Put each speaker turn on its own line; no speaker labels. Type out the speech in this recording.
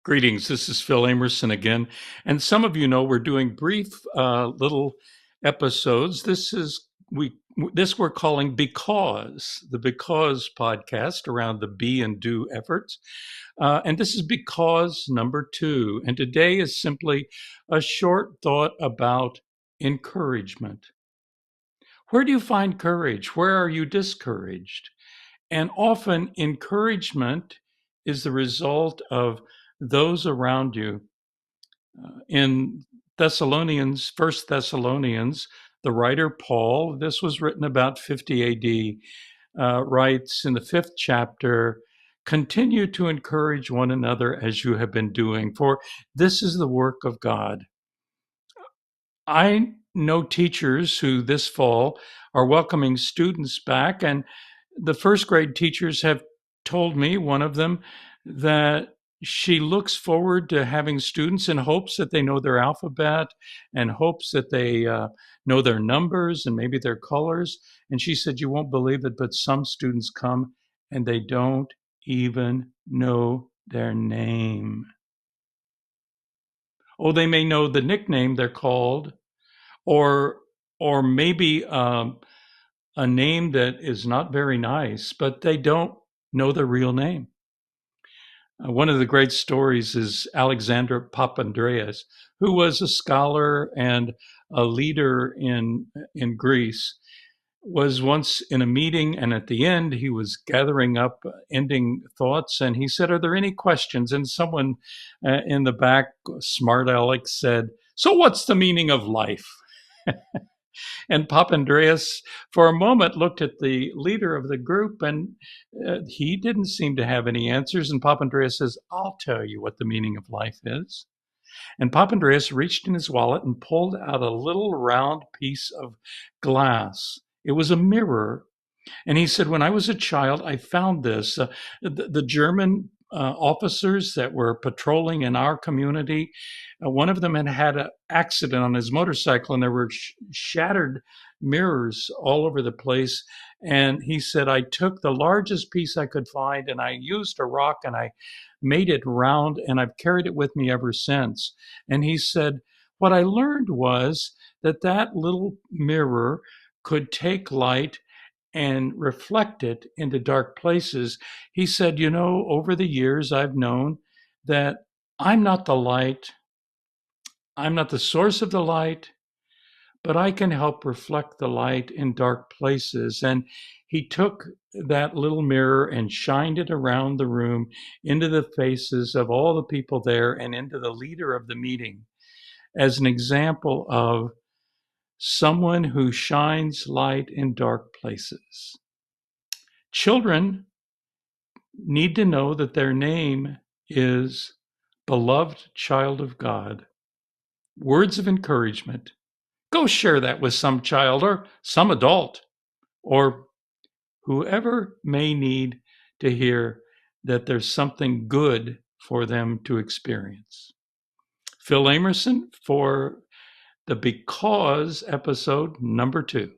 Greetings. This is Phil Amerson again. And some of you know we're doing brief little episodes. This we're calling Because, the Because podcast around the be and do efforts. And this is Because number 2. And today is simply a short thought about encouragement. Where do you find courage? Where are you discouraged? And often encouragement is the result of those around you. In First Thessalonians, the writer Paul, this was written about 50 AD, writes in the 5th chapter, continue to encourage one another as you have been doing, for this is the work of God. I know teachers who this fall are welcoming students back, and the first grade teachers have told me, one of them, that she looks forward to having students in hopes that they know their alphabet and hopes that they know their numbers and maybe their colors. And she said, you won't believe it, but some students come and they don't even know their name. Oh, they may know the nickname they're called, or maybe a name that is not very nice, but they don't know their real name. One of the great stories is Alexander Papandreas, who was a scholar and a leader in Greece, was once in a meeting, and at the end he was gathering up ending thoughts, and he said, are there any questions? And someone in the back, smart Alex, said, so what's the meaning of life? And Papandreas, for a moment, looked at the leader of the group, and he didn't seem to have any answers. And Papandreas says, I'll tell you what the meaning of life is. And Papandreas reached in his wallet and pulled out a little round piece of glass. It was a mirror. And he said, when I was a child, I found this. The German officers that were patrolling in our community, one of them had an accident on his motorcycle, and there were shattered mirrors all over the place. And he said, I took the largest piece I could find, and I used a rock, and I made it round, and I've carried it with me ever since. And he said, what I learned was that little mirror could take light and reflect it into dark places. He said, over the years, I've known that I'm not the light, I'm not the source of the light, but I can help reflect the light in dark places. And he took that little mirror and shined it around the room into the faces of all the people there and into the leader of the meeting as an example of someone who shines light in dark places. Children need to know that their name is beloved child of God. Words of encouragement. Go share that with some child or some adult or whoever may need to hear that there's something good for them to experience. Phil Amerson for the Because episode number 2.